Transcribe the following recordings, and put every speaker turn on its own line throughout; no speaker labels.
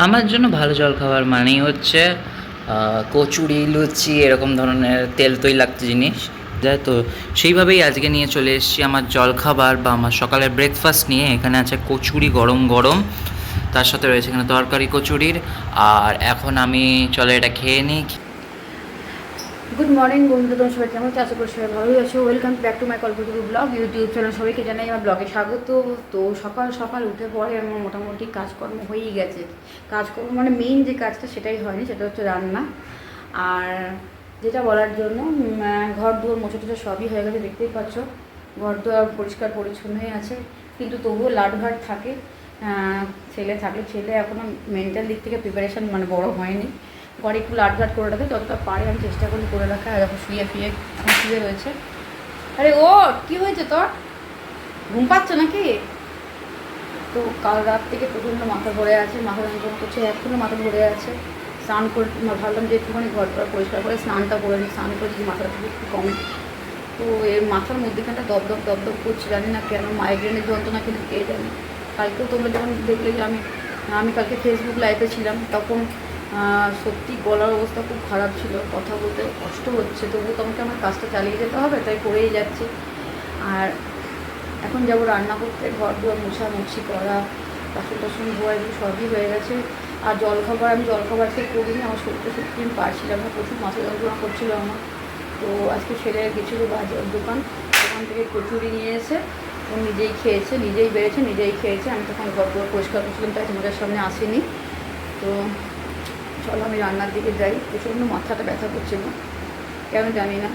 আমার জন্য ভালো জলখাবার মানেই হচ্ছে কচুরি, লুচি এরকম ধরনের তেল তৈলাক্ত জিনিস। যাই তো সেইভাবেই আজকে নিয়ে চলে এসেছি আমার জলখাবার বা আমার সকালের ব্রেকফাস্ট নিয়ে। এখানে আছে কচুরি গরম গরম, তার সাথে রয়েছে এখানে তরকারি কচুরির। আর এখন আমি চলো এটা খেয়ে নিই।
গুড মর্নিং বন্ধুরা, তোমার সবাই কেমন আছো? আশা করি সবাই ভালোই আছো। Welcome back to my Kalpataru blog YouTube channel. সবাইকে জানাই আমার ব্লগে স্বাগত। তো সকাল সকাল উঠে পরে আমার মোটামুটি কাজকর্ম হয়েই গেছে। কাজকর্ম মানে মেইন যে কাজটা সেটাই হয়নি, সেটা হচ্ছে রান্না। আর যেটা বলার জন্য ঘর দুয়ার মোছা টোছা সবই হয়ে গেছে, দেখতেই পাচ্ছ। ঘর দুয়ার পরিষ্কার পরিচ্ছন্নই আছে, কিন্তু তবুও লাটভাট থাকে। ছেলে থাকলে, ছেলে এখনও মেন্টাল দিক থেকে প্রিপারেশান মানে বড় হয়নি। ঘরে একটু লাটঘাট করে রাখে, যতটা পারে আমি চেষ্টা করি করে রাখা। আর যখন শুয়ে রয়েছে। আরে ও কি হয়েছে তোর? ঘুম পাচ্ছ নাকি? তো কাল রাত থেকে প্রচণ্ড মাথা ধরে আছে, মাথা যন্ত্রণা করছে, এখনও মাথা ধরে আছে। স্নান করে ভাবলাম যে একটুখানি ঘর টর পরিষ্কার করে স্নানটা করে নিই, স্নান করে যদি মাথাটা থেকে একটু কমে। তো এর মাথার মধ্যেখানটা দপদপ দপদপ করছে, জানি না কেন, মাইগ্রেনের যন্ত্রণা কিন্তু কে জানি। কালকেও তোমরা যখন দেখলে যে আমি কালকে ফেসবুক লাইভে ছিলাম, তখন সত্যি গলার অবস্থা খুব খারাপ ছিল, কথা বলতে কষ্ট হচ্ছে। তবুও তোমাকে আমার কাজটা চালিয়ে যেতে হবে, তাই করেই যাচ্ছি। আর এখন যাবো রান্না করতে, ঘর দুয়ার মোছামুছি করা, বাসন টাসন ধোয়া, এগুলো সবই হয়ে গেছে। আর আমি জলখাবারকে করিনি, আমার শরীরটা সত্যি আমি পারছিলাম না, প্রচুর মাথা যন্ত্রণা করছিল আমার। তো আজকে ছেলে গেছিলো বাজার দোকান থেকে কচুরি নিয়ে এসে ও নিজেই খেয়েছে, নিজেই বেড়েছে, নিজেই খেয়েছে। আমি তখন ঘর দুয়ার পরিষ্কার করছিলাম, তাই তোমাদের সামনে আসিনি। তো চলো আমি রান্নার দিকে যাই। প্রচণ্ড মাথাটা ব্যথা করছে না, কেন জানি না,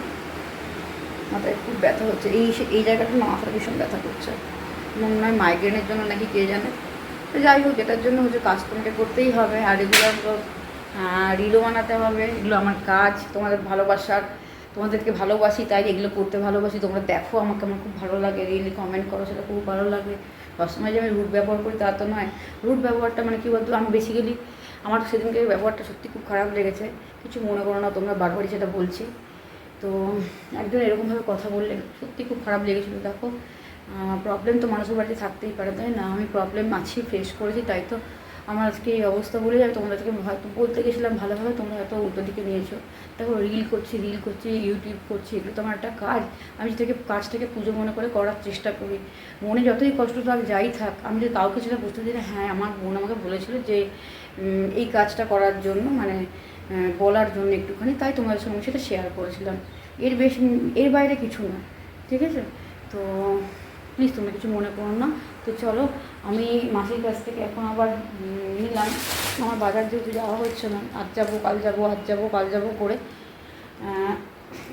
মাথায় খুব ব্যথা হচ্ছে। এই জায়গাটা না, মাথাটা ভীষণ ব্যথা করছে। মনে হয় মাইগ্রেনের জন্য নাকি, কে জানে। তো যাই হোক, যেটার জন্য হচ্ছে কাজ তোমাকে করতেই হবে। আর রেগুলার রিলও বানাতে হবে, এগুলো আমার কাজ। তোমাদের ভালোবাসার, তোমাদেরকে ভালোবাসি তাই এগুলো করতে ভালোবাসি। তোমরা দেখো আমাকে, আমার খুব ভালো লাগে, রিল কমেন্ট করো, সেটা খুব ভালো লাগে। সবসময় যে আমি রুট ব্যবহার করি তা তো নয়। রুট ব্যবহারটা মানে কী বলতো, আমি বেসিক্যালি আমার সেদিনকে ব্যবহারটা সত্যি খুব খারাপ লেগেছে। কিছু মনে করো না তোমরা, বারবারই সেটা বলছি। তো একজন এরকমভাবে কথা বললেন, সত্যি খুব খারাপ লেগেছিলো। দেখো, প্রবলেম তো মানুষের বাড়িতে থাকতেই পারে, তাই না? আমি প্রবলেম আছি, ফেস করেছি, তাই তো আমার আজকে এই অবস্থা বলে আমি তোমাদেরকে হয়তো বলতে গেছিলাম ভালোভাবে, তোমরা হয়তো উল্টো দিকে নিয়েছো। দেখো, রিল করছি, ইউটিউব করছি, এগুলো তো আমার একটা কাজ। আমি যেটাকে কাজটাকে পুজো মনে করে করার চেষ্টা করি। মনে যতই কষ্ট থাক, যাই থাক, আমি যদি কাউকে সেটা বুঝতে দিই না, হ্যাঁ আমার বোন আমাকে বলেছিল যে এই কাজটা করার জন্য, মানে বলার জন্য একটুখানি, তাই তোমাদের সঙ্গে সেটা শেয়ার করেছিলাম। এর বাইরে কিছু না, ঠিক আছে? তো প্লিজ তোমরা কিছু মনে করো না। তো চলো, আমি মাসির কাছ থেকে এখন আবার নিলাম। আমার বাজার যেহেতু যাওয়া হচ্ছে না, আজ যাবো কাল যাবো, আজ যাবো কাল যাবো করে,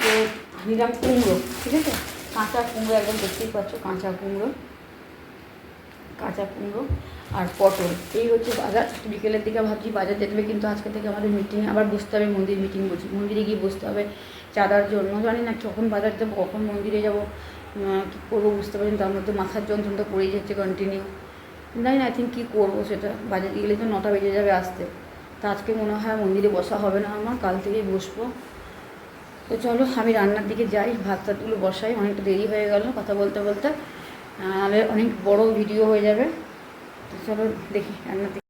তো নিলাম কুমড়ো, ঠিক আছে? কাঁচা কুমড়ো, একদম দেখতেই পাচ্ছ, কাঁচা কুমড়ো আর পটল। এই হচ্ছে বাজার। বিকেলের দিকে ভাবছি বাজার যেতে হবে, কিন্তু আজকে থেকে আমাদের মিটিংয়ে আবার বসতে হবে, মিটিং বলছি, মন্দিরে গিয়ে বসতে হবে চাঁদার জন্য। জানি না কখন বাজার যাবো, কখন মন্দিরে যাবো, কী করবো বুঝতে পারি। তার মধ্যে মাথার যন্ত্রণা করেই যাচ্ছে কন্টিনিউ। জানি না, আই থিঙ্ক কী করবো সেটা। বাজারে গেলে তো 9টা বেজে যাবে আসতে। তা আজকে মনে হয় মন্দিরে বসা হবে না আমার, কাল থেকেই বসবো। তো চলো আমি রান্নার দিকে যাই, ভাত টাতগুলো বসাই, অনেকটা দেরি হয়ে গেল কথা বলতে বলতে, নাহলে অনেক বড় ভিডিও হয়ে যাবে। তো চলো দেখি রান্নার দিকে।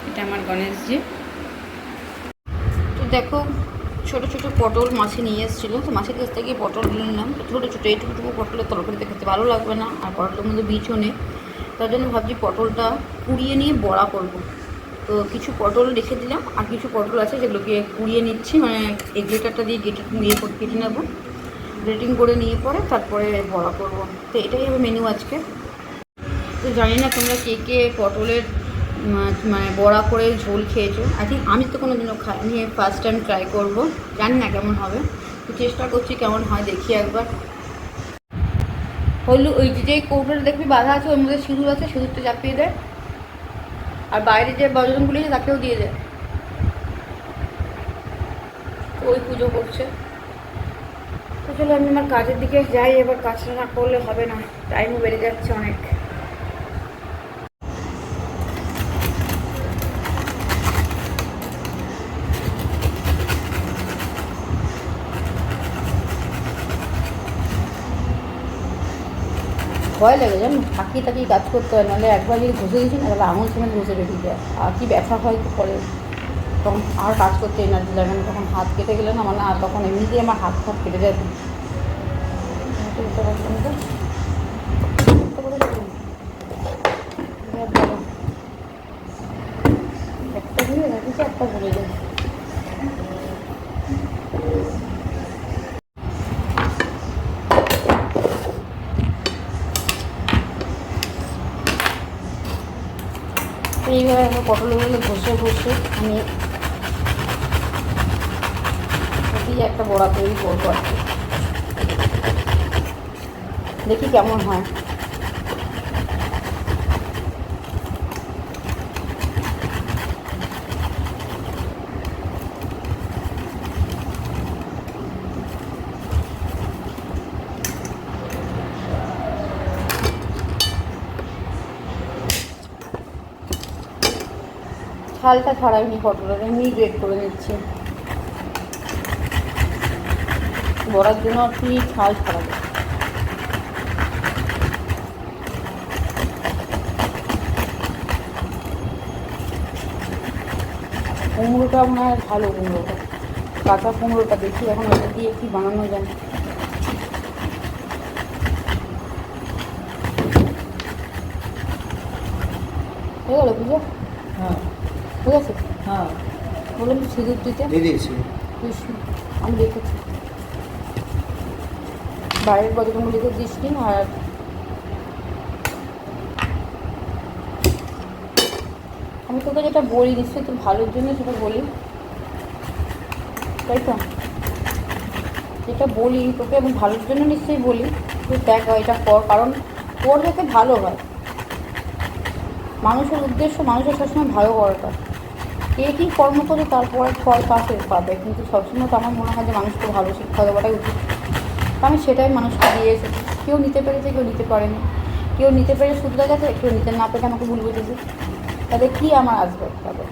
এটা আমার গণেশজি। তো দেখো, ছোটো ছোটো পটল মাছে নিয়ে এসেছিলো, তো মাছের কাছ থেকে পটল নিলাম। তো ছোটো ছোটো এইটুকু পটলের তরকারিতে খেতে ভালো লাগবে না, আর পটলের মধ্যে বীজও নেই। তার জন্য ভাবছি পটলটা কুড়িয়ে নিয়ে বড়া করব। তো কিছু পটল রেখে দিলাম, আর কিছু পটল আছে যেগুলোকে কুড়িয়ে নিচ্ছি, মানে এই গ্রেটারটা দিয়ে কেটে নেবো। গ্রেটিং করে নিয়ে পরে তারপরে বড়া করব। তো এটাই হবে মেনু আজকে। তো জানি না তোমরা কে কে পটলের মানে বড়া করে ঝোল খেয়েছো। আই থিঙ্ক আমি তো কোনো দিনও খাইনি, ফার্স্ট টাইম ট্রাই করবো, জানি না কেমন হবে। তো চেষ্টা করছি কেমন হয়, দেখি একবার। হলুদ, ওই যে কৌটোটা দেখবি বাঁধা আছে, ওর মধ্যে সিঁদুর আছে, সিঁদুরটা চাপিয়ে দেয়। আর বাইরে যে বজরংগুলি আছে তাকেও দিয়ে দেয়। ওই পুজো করছে। তো চলো আমি আমার কাজের দিকে যাই এবার, কাজটা না করলে হবে না, টাইমও বেড়ে যাচ্ছে অনেক। ভয় লাগে জানো, থাকিয়ে থাকিয়ে কাজ করতে হয়, নাহলে একবার যদি ঘষে দিয়েছি না তাহলে আঙুল সমেত ঘষে রেখে যায়, আর কি ব্যথা হয় তো পরে, তখন আর কাজ করতে এনার্জি লাগে না, তখন হাত কেটে গেলে না মানে আর তখন এমনিতেই আমার হাত ফাত কেটে যায়। একটা দিয়ে রাখিছে, একটা ভরে যায়। এইভাবে আমার পটলগুলো ঘষে ঘষে আমি দিয়ে একটা বড়া তৈরি করবো আর কি, দেখি কেমন হয়। ছালটা ছাড়াইনি পটলের, এমনি গ্রেড করে নিচ্ছি বড়ার জন্য, আর কি ছাল ছাড়াবে। কুমড়োটা মনে হয় ভালো, কুমড়োটা কাঁচা কুমড়োটা দেখি এখন ওটা দিয়ে কি বানানো যায়। হয়ে গেলো পুজো?
হ্যাঁ
ঠিক আছে,
হ্যাঁ
বললাম সিঁদুর দিতে
দিয়ে দিয়েছি।
কৃষ্ণ, আমি দেখেছি বাইরের বজরঙ্গলিতে দিস নি। আর আমি তোকে যেটা বলি নিশ্চয়ই তোর ভালোর জন্য সেটা বলি, তাই তো? যেটা বলি তোকে আমি ভালোর জন্য নিশ্চয়ই বলি, তুই দেখ এটা কর, কারণ তোর যাতে ভালো হয়। মানুষের উদ্দেশ্য মানুষের সবসময় ভালো করাটা, কে কী কর্ম করে তারপরে ফল পাশে পাবে, কিন্তু সবসময় তো আমার মনে হয় যে মানুষকে ভালো শিক্ষা দেওয়াটাই উচিত। আমি সেটাই মানুষকে দিয়ে এসেছি, কেউ নিতে পেরেছে কেউ নিতে পারেনি, কেউ নিতে পেরে শুধরে গেছে, কেউ নিতে না পেরে আমাকে ভুল বুঝেছে, তাহলে কী আমার আসবে? তাহলে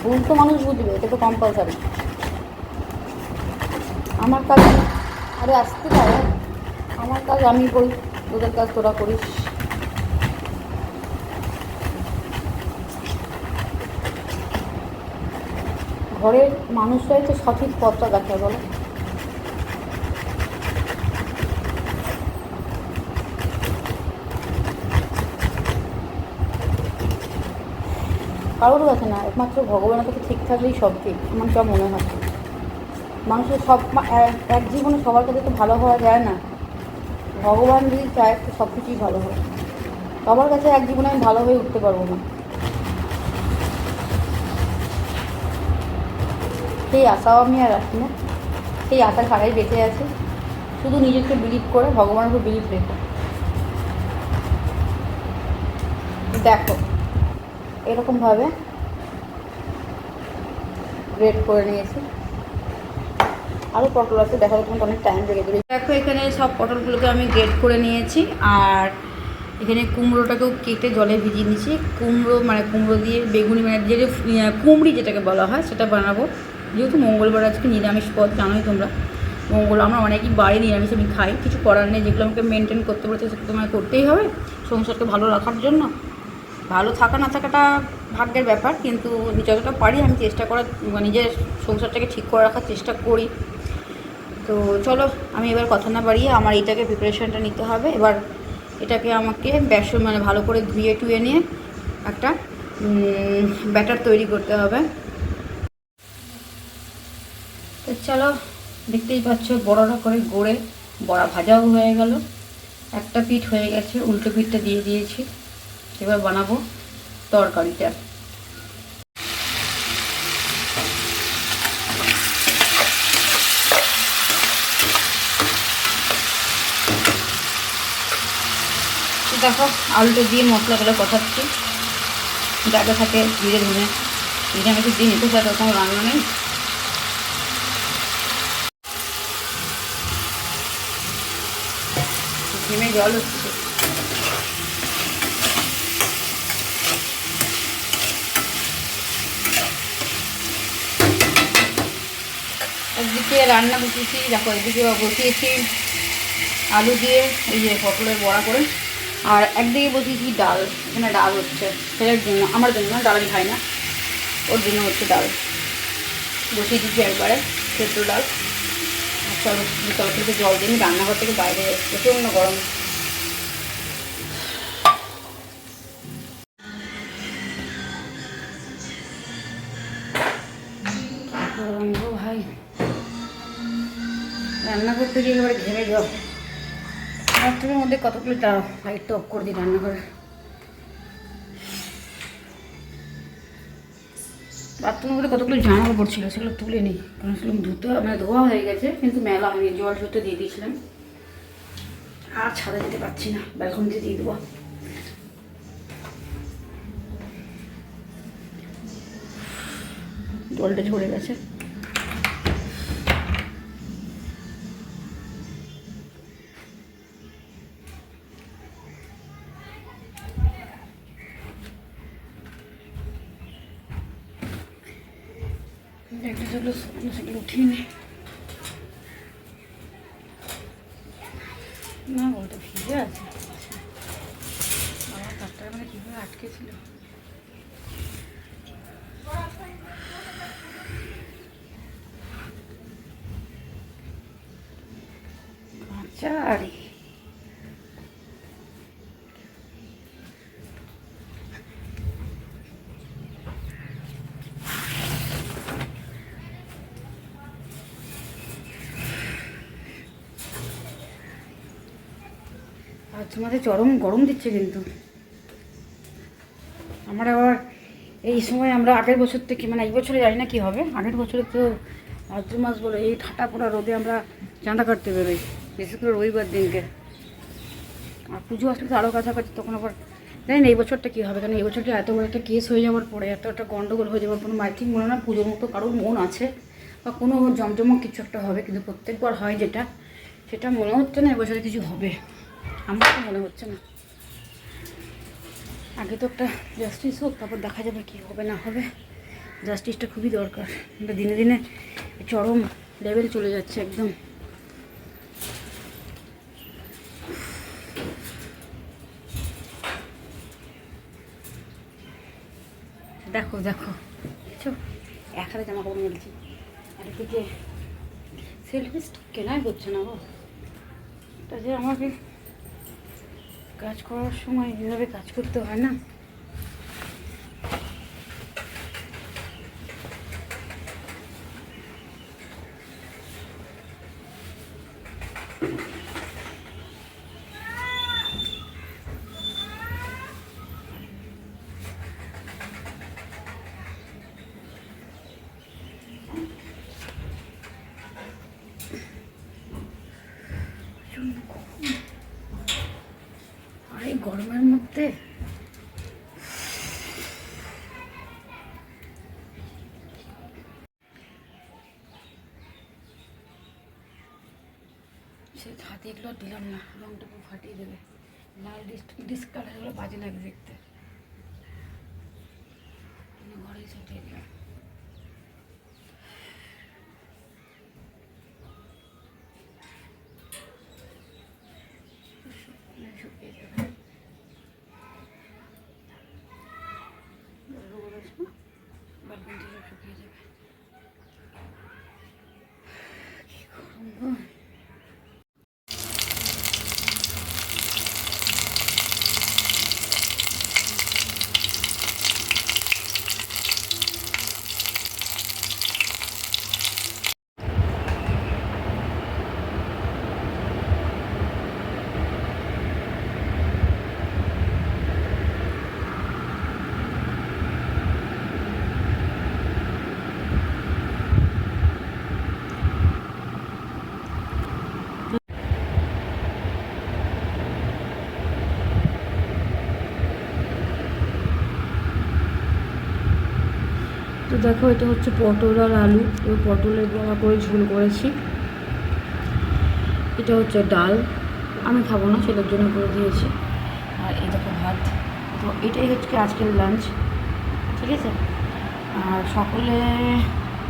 ভুল তো মানুষ বুঝবে, এটা তো কম্পালসারি। আমার কাজ, আরে আসতে পারে, আমার কাজ আমি করি, তোদের কাজ তোরা করিস। ঘরের মানুষরাই তো সঠিক পথটা দেখায় বলো। কারোর কাছে না, একমাত্র ভগবানের কাছে ঠিক থাকলেই সব ঠিক, আমার যা মনে হয়। মানুষের সব এক জীবনে সবার কাছে তো ভালো হওয়া যায় না, ভগবান যদি চায় তো সব কিছুই ভালো হয়। সবার কাছে এক জীবনে আমি ভালো হয়ে উঠতে পারবো না, সেই আশাও আমি আর রাখি না, সেই আশা ছাড়াই বেঁচে আছে। শুধু নিজেকে বিলিভ করে, ভগবানের উপর বিলিভ রেখো। দেখো এরকমভাবে গ্রেড করে নিয়েছি, আরও পটল আছে, দেখা যাচ্ছে অনেক টাইম লেগে দেবে। দেখো এখানে সব পটলগুলোকে আমি গ্রেড করে নিয়েছি, আর এখানে কুমড়োটাকেও কেটে জলে ভিজিয়ে নিয়েছি। কুমড়ো মানে কুমড়ো দিয়ে বেগুনি, মানে যে কুমড়ি যেটাকে বলা হয় সেটা বানাবো। যেহেতু মঙ্গলবার আজকে নিরামিষ পদ, জানোই তোমরা, আমরা অনেকই বাড়ি নিরামিষ আমি খাই, কিছু করার নেই, যেগুলো আমাকে মেনটেন করতে বলছে সেটা তোমায় করতেই হবে সংসারকে ভালো রাখার জন্য। ভালো থাকা না থাকাটা ভাগ্যের ব্যাপার, কিন্তু যতটা পারি আমি চেষ্টা করার, নিজের সংসারটাকে ঠিক করে রাখার চেষ্টা করি। তো চলো আমি এবার কথা না বাড়িয়ে আমার এইটাকে প্রিপারেশনটা নিতে হবে। এবার এটাকে আমাকে বেসন মানে ভালো করে ধুয়ে টুয়ে নিয়ে একটা ব্যাটার তৈরি করতে হবে। তো চলো, দেখতেই পাচ্ছ বড়াটা করে গড়ে বড়া ভাজাও হয়ে গেল, একটা পিঠ হয়ে গেছে, উল্টো পিঠটা দিয়ে দিয়েছি। এবার বানাবো তরকারিটা। দেখো আলুটা দিয়ে মশলাগুলো কষাচ্ছি, জায়গা থাকে ধীরে ধীরে, নিরামিষের দিন এতে থাকে কোনো রান্না নেই। ঘেমে জল হচ্ছে। একদিকে রান্না বসিয়েছি, দেখো এদিকে বসিয়েছি আলু দিয়ে এই যে পটলের বড়া করে। আর একদিকে বসিয়েছি ডাল, এখানে ডাল হচ্ছে ছেলের জন্য, আমার জন্য না, ডাল আমি খাই না, ওর জন্য হচ্ছে ডাল বসিয়ে দিচ্ছি একবারে, সেদ্ধ ডাল। আর চলো তরকারিতে জল দিন, রান্নাঘর থেকে বাইরে প্রচণ্ড গরম। গরম গো ভাই, রান্না করতে গিয়ে একেবারে ঘেমে যাও। বাথরুমের মধ্যে কতগুলো লাইটটা অফ করে দিই রান্নাঘরে। বাথরুমের মধ্যে কতগুলো জামা কাপড় ছিল, সেগুলো তুলে নিই, কারণ সেগুলো ধুতে মানে ধোয়া হয়ে গেছে কিন্তু মেলা হয়নি, জল ধুতে দিয়ে দিয়েছিলাম। আর ছাদে যেতে পারছি না, ব্যালকনিতে দিয়ে দেবো। জলটা ঝরে গেছে। একটা যেগুলো সেগুলো উঠিয়ে নি না, বলতে ভিজে আছে। বাবা তারটা মানে কীভাবে আটকে ছিল। কাঁচারি আর তোমাদের চরম গরম দিচ্ছে কিন্তু। আমার আবার এই সময় আমরা আগের বছর থেকে, মানে এই বছরে জানি না কী হবে, আগের বছরে তো ভাদ্র মাস বলে এই ঠাটা পোড়া রোদে আমরা চাঁদা কাটতে বেরোই, বিশেষ করে রবিবার দিনকে। আর পুজো আসলে তো আরও কাছাকাছি, তখন আবার জানি না এই বছরটা কী হবে, কারণ এই বছরটা এত বড় একটা কেস হয়ে যাওয়ার পরে, এত একটা গণ্ডগোল হয়ে যাওয়ার কোনো মাই থিঙ্ক মনে না পুজোর মতো কারোর মন আছে বা কোনো জমজমক কিছু একটা হবে, কিন্তু প্রত্যেকবার হয় যেটা, সেটা মনে হচ্ছে না এবছরে কিছু হবে, আমার তো মনে হচ্ছে না। আগে তো একটা জাস্টিস হোক, তারপর দেখা যাবে কী হবে না হবে। জাস্টিসটা খুবই দরকার, এটা দিনে দিনে চরম লেভেল চলে যাচ্ছে একদম। দেখো দেখো বুঝছো, এক হাতে জামা কাপড় মেলছি, আর এদিকে সেলফি স্টিক কেনাই হচ্ছে না গো। এটা যে আমাকে কাজ করার সময় যেভাবে কাজ করতে হয় না, আর এই গরমের মধ্যে সে হাতে এগুলো দিলাম না, রংটা খুব ফাটিয়ে দেবে, লাল ডিসকালারগুলো বাজে লাগে দেখতে, ঘরেই ছিটিয়ে দিলাম। শুকিয়ে যাবে, বালকনি থেকে শুকিয়ে যাবে। কি গরম গো। তো দেখো, এটা হচ্ছে পটল আর আলু, তো পটলের বড়া করে ঝোল করেছি। এটা হচ্ছে ডাল, আমি খাবো না, ছেলের জন্য করে দিয়েছি। আর এই দেখো ভাত। তো এটাই হচ্ছে আজকের লাঞ্চ, ঠিক আছে। আর সকলে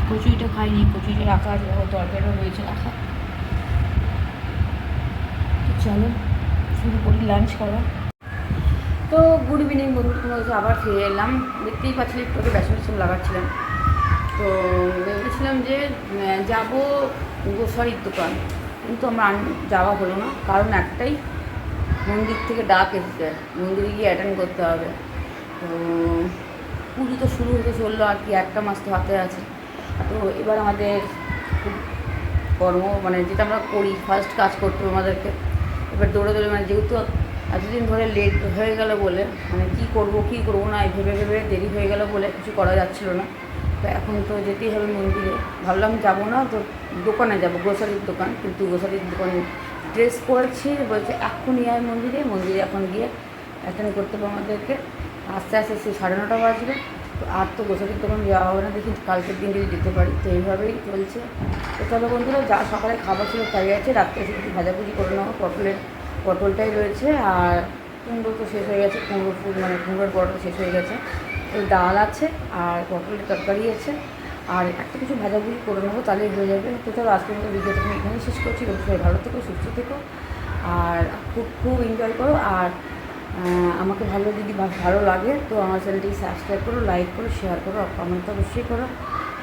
কচুরিটা খাইনি, কচুরি রাখা আছে, তরকারিও রয়েছে রাখা। তো চলো শুরু করি লাঞ্চ করা। তো গুড ইভিনিং বন্ধু, তোমার কাছে আবার ফিরে এলাম। দেখতেই পাচ্ছি একটু আগে বেসন লাগাচ্ছিলাম। তো ভেবেছিলাম যে যাব গ্রোসারির দোকান, কিন্তু আমার যাওয়া হলো না, কারণ একটাই, মন্দির থেকে ডাক এসেছে, মন্দিরে গিয়ে অ্যাটেন্ড করতে হবে। তো পুজো তো শুরু হতে চললো আর কি, একটা মাস তো হাতে আছে। তো এবার আমাদের খুব কর্ম মানে যেটা আমরা করি, ফার্স্ট কাজ করতে হবে আমাদেরকে। এবার দৌড়ে মানে যেহেতু এতদিন ধরে লেট হয়ে গেল বলে, মানে কী করবো না ভেবে ভেবে দেরি হয়ে গেল বলে কিছু করা যাচ্ছিলো না। তো এখন তো যেতেই হবে মন্দিরে। ভাবলাম যাবো না তো, দোকানে যাবো, গ্রোসারির দোকান। কিন্তু গ্রোসারির দোকানে ড্রেস পরেছি, বলছে এখনই আয় মন্দিরে এখন গিয়ে অ্যাটেন্ড করতে হবে আমাদেরকে। আস্তে আস্তে সেই 9:30 বাজবে। তো আর তো গ্রোসারির দোকান যাওয়া হবে না, দেখি কালকের দিন যদি যেতে পারি। তো এইভাবেই চলছে। তো চলো বন্ধুরা, যা সকালে খাবার ছিল তাই আছে, রাত্রে এসে কিছু ভাজাভুজি করে নেবো। পটলটাই রয়েছে, আর কুমড়ো তো শেষ হয়ে গেছে, কুমড়োর পটল শেষ হয়ে গেছে। তো ডাল আছে আর পটলের তরকারি আছে, আর একটা কিছু ভাজাভুজি করে নেবো, তাহলেই হয়ে যাবে। তো চলো আজকের মতো ভিডিওটা আমি এখানেই শেষ করছি। সবাই ভালো থেকো, সুস্থ থেকো, আর খুব এনজয় করো। আর আমাকে যদি ভালো লাগে তো আমার চ্যানেলটি সাবস্ক্রাইব করো, লাইক করো, শেয়ার করো, কমেন্ট তো অবশ্যই করো,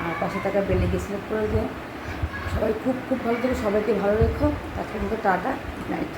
আর পাশে থাকা বেলকে সিলেক্ট করে দিও। সবাই খুব ভালো থেকো, সবাইকে ভালো রেখো। আজকের মতো টাটা, গুড নাইট।